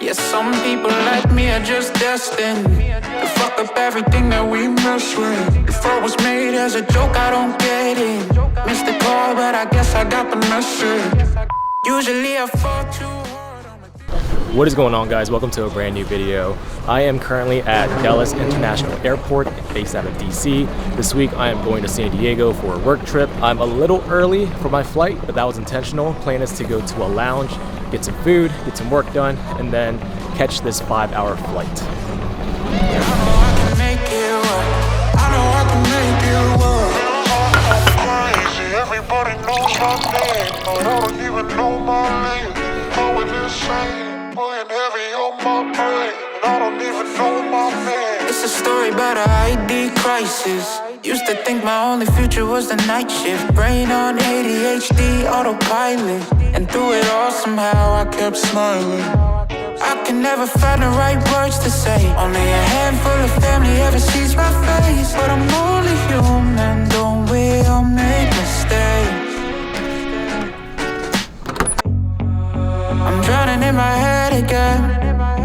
Yeah, some people like me are just destined to fuck up everything that we mess with. If I was made as a joke, I don't get it. Missed the call, but I guess I got the message. Usually I fall too hard on my... What is going on, guys? Welcome to a brand new video. I am currently at Dulles International Airport based out of DC. This week I am going to San Diego for a work trip. I'm a little early for my flight, but that was intentional. Plan is to go to a lounge, get some food, get some work done, and then catch this 5-hour flight. Everybody knows my name, but I don't even know my name. Going insane, putting heavy on my brain, and I don't even know my name. It's a story about a ID crisis. Used to think my only future was the night shift. Brain on ADHD, autopilot. And through it all somehow I kept smiling. I can never find the right words to say. Only a handful of family ever sees my face. But I'm only human, don't we all make mistakes? I'm drowning in my head again,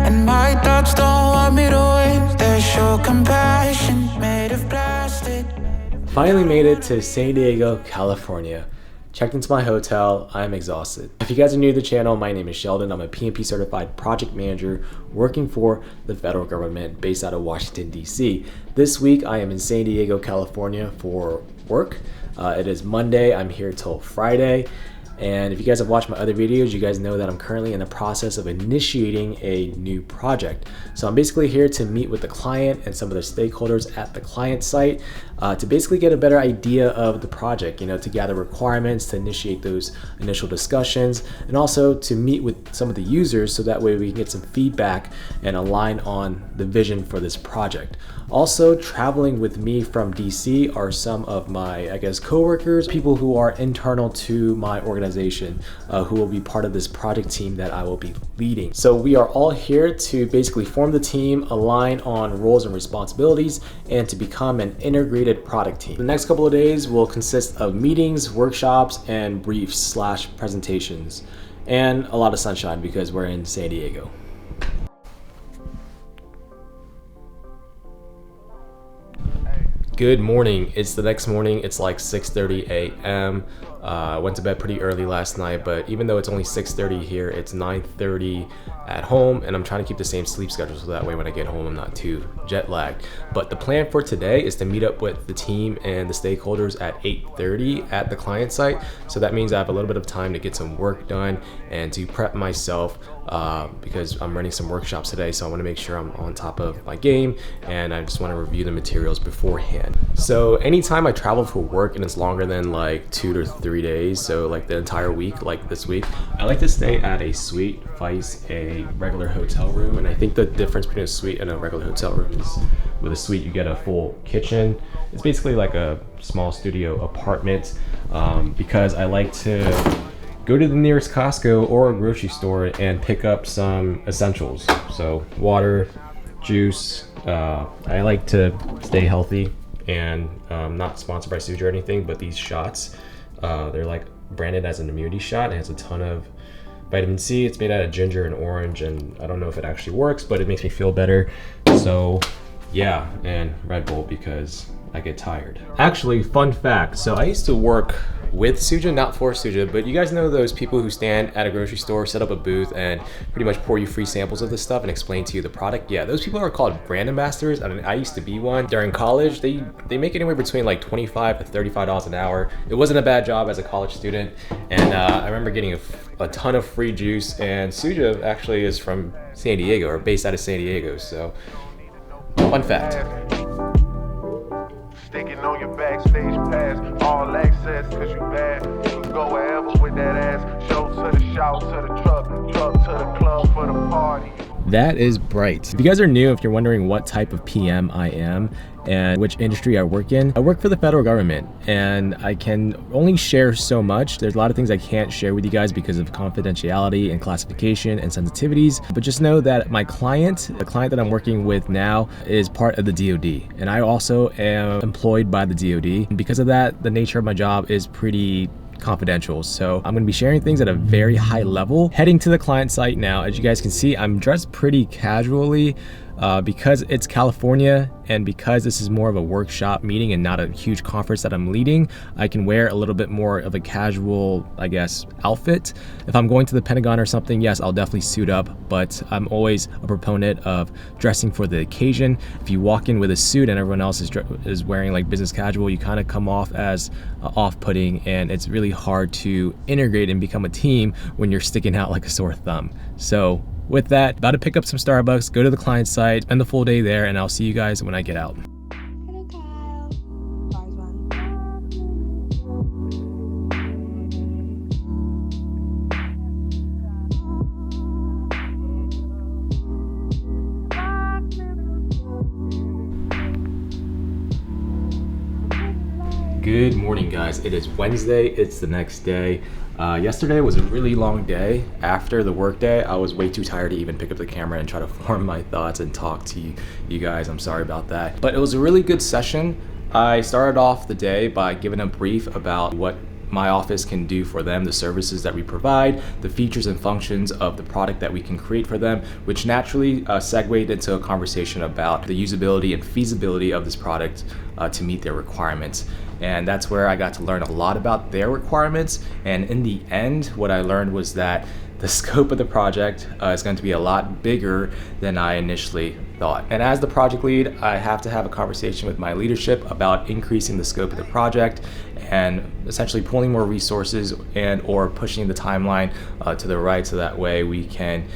and my thoughts don't want me to win. They show compassion made of plastic. Finally made it to San Diego, California. Checked into my hotel. I'm exhausted. If you guys are new to the channel, my name is Sheldon. I'm a PMP certified project manager working for the federal government based out of Washington, DC. This week I am in San Diego, California for work. It is Monday. I'm here till Friday. And if you guys have watched my other videos, you guys know that I'm currently in the process of initiating a new project. So I'm basically here to meet with the client and some of the stakeholders at the client site to basically get a better idea of the project, to gather requirements, to initiate those initial discussions, and also to meet with some of the users so that way we can get some feedback and align on the vision for this project. Also, traveling with me from DC are some of my, coworkers, people who are internal to my organization, who will be part of this project team that I will be leading. So we are all here to basically form the team, align on roles and responsibilities, and to become an integrated product team. The next couple of days will consist of meetings, workshops, and briefs / presentations, and a lot of sunshine because we're in San Diego. Good morning. It's the next morning. It's like 6:30 a.m. I went to bed pretty early last night, but even though it's only 6:30 here, it's 9:30 at home, and I'm trying to keep the same sleep schedule so that way when I get home I'm not too jet lagged. But the plan for today is to meet up with the team and the stakeholders at 8:30 at the client site. So that means I have a little bit of time to get some work done and to prep myself because I'm running some workshops today, so I want to make sure I'm on top of my game, and I just want to review the materials beforehand. So anytime I travel for work and it's longer than like 2 to 3 days, so like the entire week, like this week, I like to stay at a suite vice a regular hotel room. And I think the difference between a suite and a regular hotel room is with a suite you get a full kitchen. It's basically like a small studio apartment, because I like to go to the nearest Costco or a grocery store and pick up some essentials. So water, juice. I like to stay healthy and not sponsored by Suja or anything, but these shots, they're like branded as an immunity shot. It has a ton of vitamin C. It's made out of ginger and orange, and I don't know if it actually works, but it makes me feel better. So yeah, and Red Bull because I get tired. Actually, fun fact, so I used to work with Suja, not for Suja, but you guys know those people who stand at a grocery store, set up a booth, and pretty much pour you free samples of this stuff and explain to you the product? Yeah, those people are called brand ambassadors. I mean, I used to be one. During college, they make anywhere between like $25 to $35 an hour. It wasn't a bad job as a college student, and I remember getting a ton of free juice, and Suja actually is from San Diego, or based out of San Diego, so fun fact. Sticking on your backstage pass, all access, cause you bad. You can go wherever with that ass. Show to the shout, to the truck to the club for the party. That is Bright. If you guys are new, if you're wondering what type of PM I am and which industry I work in, I work for the federal government, and I can only share so much. There's a lot of things I can't share with you guys because of confidentiality and classification and sensitivities, but just know that my client, the client that I'm working with now, is part of the DoD, and I also am employed by the DoD. And because of that, the nature of my job is pretty confidential. So I'm gonna be sharing things at a very high level. Heading to the client site now. As you guys can see, I'm dressed pretty casually. Because it's California and because this is more of a workshop meeting and not a huge conference that I'm leading, I can wear a little bit more of a casual, I guess, outfit. If I'm going to the Pentagon or something, yes, I'll definitely suit up, but I'm always a proponent of dressing for the occasion. If you walk in with a suit and everyone else is wearing like business casual, you kind of come off as off-putting, and it's really hard to integrate and become a team when you're sticking out like a sore thumb. So with that, about to pick up some Starbucks, go to the client site, spend the full day there, and I'll see you guys when I get out. Good morning, guys. It is Wednesday. It's the next day. Yesterday was a really long day. After the work day, I was way too tired to even pick up the camera and try to form my thoughts and talk to you guys. I'm sorry about that. But it was a really good session. I started off the day by giving a brief about what my office can do for them, the services that we provide, the features and functions of the product that we can create for them, which naturally segued into a conversation about the usability and feasibility of this product to meet their requirements. And that's where I got to learn a lot about their requirements. And in the end, what I learned was that the scope of the project is going to be a lot bigger than I initially thought. And as the project lead, I have to have a conversation with my leadership about increasing the scope of the project and essentially pulling more resources and or pushing the timeline to the right, so that way we can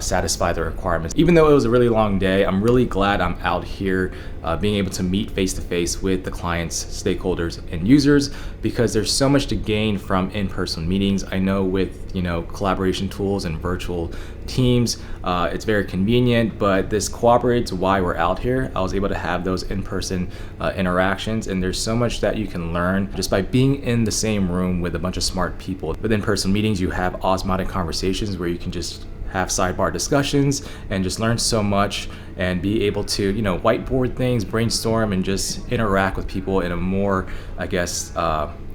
satisfy the requirements. Even though it was a really long day, I'm really glad I'm out here being able to meet face-to-face with the clients, stakeholders, and users, because there's so much to gain from in-person meetings. I know with collaboration tools and virtual teams, it's very convenient, but this corroborates why we're out here. I was able to have those in-person interactions, and there's so much that you can learn just by being in the same room with a bunch of smart people. With in-person meetings, you have osmotic conversations where you can just have sidebar discussions and just learn so much and be able to whiteboard things, brainstorm, and just interact with people in a more, I guess,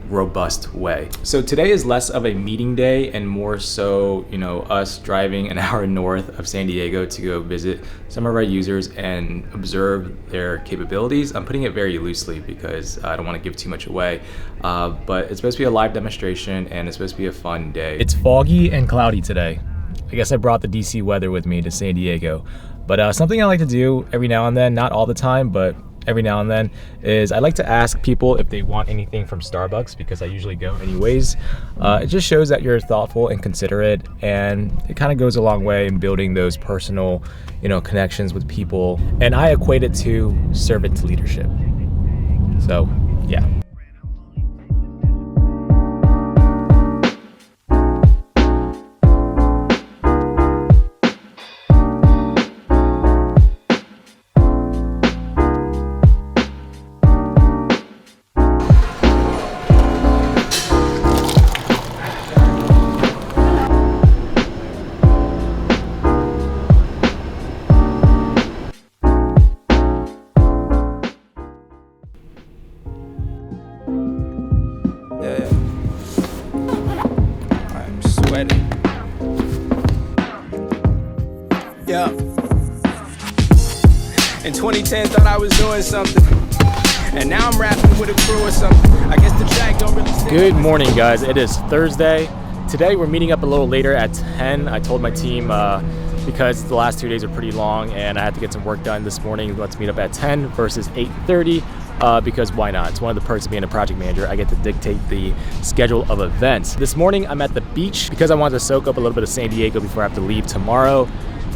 robust way. So today is less of a meeting day and more so, us driving an hour north of San Diego to go visit some of our users and observe their capabilities. I'm putting it very loosely because I don't want to give too much away, but it's supposed to be a live demonstration and it's supposed to be a fun day. It's foggy and cloudy today. I guess I brought the DC weather with me to San Diego, but something I like to do every now and then, not all the time, but every now and then, is I like to ask people if they want anything from Starbucks, because I usually go anyways. It just shows that you're thoughtful and considerate, and it kind of goes a long way in building those personal, connections with people. And I equate it to servant leadership. So, yeah. Yeah. In 2010, thought I was doing something, and now I'm rapping with a crew or something. I guess the track don't really stick. Good morning, guys. It is Thursday. Today we're meeting up a little later at 10. I told my team because the last 2 days are pretty long and I had to get some work done this morning, let's meet up at 10 versus 8:30. Because why not? It's one of the perks of being a project manager. I get to dictate the schedule of events. This morning I'm at the beach because I wanted to soak up a little bit of San Diego before I have to leave tomorrow.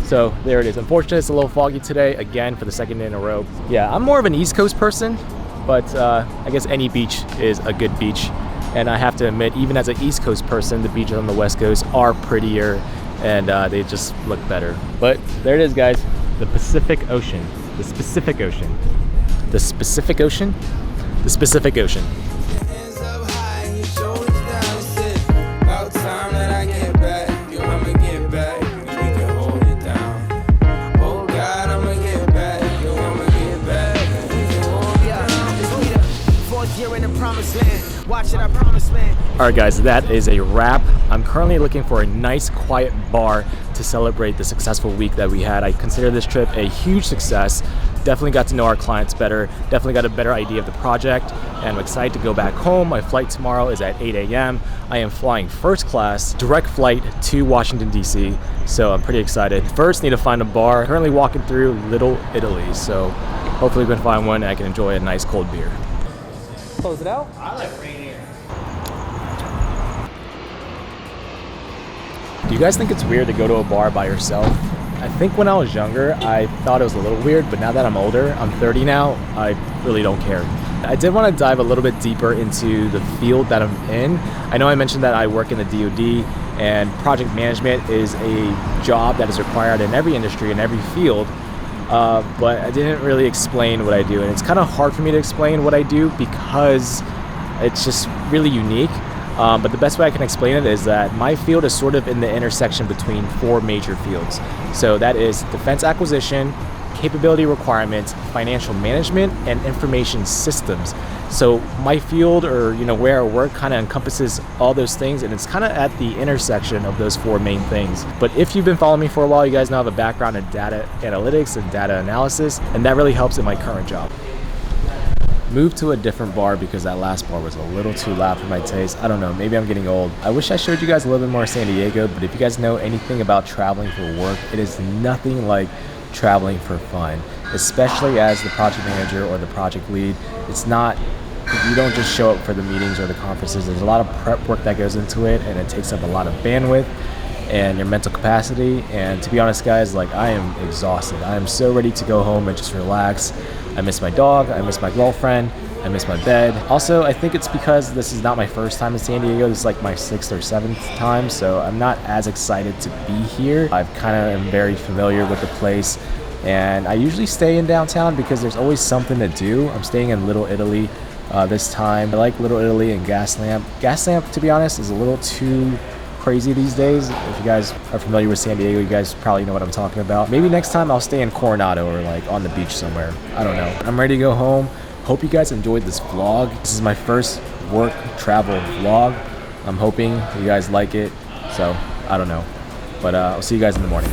So there it is. Unfortunately, it's a little foggy today, again, for the second day in a row. Yeah, I'm more of an East Coast person, but I guess any beach is a good beach. And I have to admit, even as an East Coast person, the beaches on the West Coast are prettier and they just look better. But there it is, guys. The Pacific Ocean. The Pacific Ocean. The Pacific Ocean? The Pacific Ocean. Hands up high and your shoulders down, sit. About time that I get back. Yo, I'ma get back. We can hold it down. Oh God, I'ma get back. Yo, I'ma get back. We can hold it down. It's me, the fourth year we're in the promised land. Watch it, I promise, man. All right, guys, that is a wrap. I'm currently looking for a nice, quiet bar to celebrate the successful week that we had. I consider this trip a huge success. Definitely got to know our clients better. Definitely got a better idea of the project. And I'm excited to go back home. My flight tomorrow is at 8 a.m. I am flying first class, direct flight to Washington, D.C. So I'm pretty excited. First, need to find a bar. Currently walking through Little Italy. So hopefully we can find one and I can enjoy a nice cold beer. Close it out. I like Rainier. Do you guys think it's weird to go to a bar by yourself? I think when I was younger, I thought it was a little weird, but now that I'm older, I'm 30 now, I really don't care. I did want to dive a little bit deeper into the field that I'm in. I know I mentioned that I work in the DoD, and project management is a job that is required in every industry, in every field, but I didn't really explain what I do, and it's kind of hard for me to explain what I do because it's just really unique. But the best way I can explain it is that my field is sort of in the intersection between four major fields. So that is defense acquisition, capability requirements, financial management, and information systems. So my field, or where I work, kind of encompasses all those things, and it's kind of at the intersection of those four main things. But if you've been following me for a while, you guys know I have a background in data analytics and data analysis, and that really helps in my current job. Moved to a different bar because that last bar was a little too loud for my taste. I don't know, maybe I'm getting old. I wish I showed you guys a little bit more of San Diego, but if you guys know anything about traveling for work, it is nothing like traveling for fun, especially as the project manager or the project lead. It's not, you don't just show up for the meetings or the conferences. There's a lot of prep work that goes into it, and it takes up a lot of bandwidth and your mental capacity. And to be honest, guys, like, I am exhausted. I am so ready to go home and just relax. I miss my dog, I miss my girlfriend, I miss my bed. Also, I think it's because this is not my first time in San Diego. This is like my 6th or 7th time, so I'm not as excited to be here. I kind of am very familiar with the place, and I usually stay in downtown because there's always something to do. I'm staying in Little Italy this time. I like Little Italy and Gaslamp. Gaslamp, to be honest, is a little too crazy these days. If you guys are familiar with San Diego, you guys probably know what I'm talking about. Maybe next time I'll stay in Coronado or like on the beach somewhere. I don't know. I'm ready to go home. Hope you guys enjoyed this vlog. This is my first work travel vlog. I'm hoping you guys like it. So I don't know, but I'll see you guys in the morning.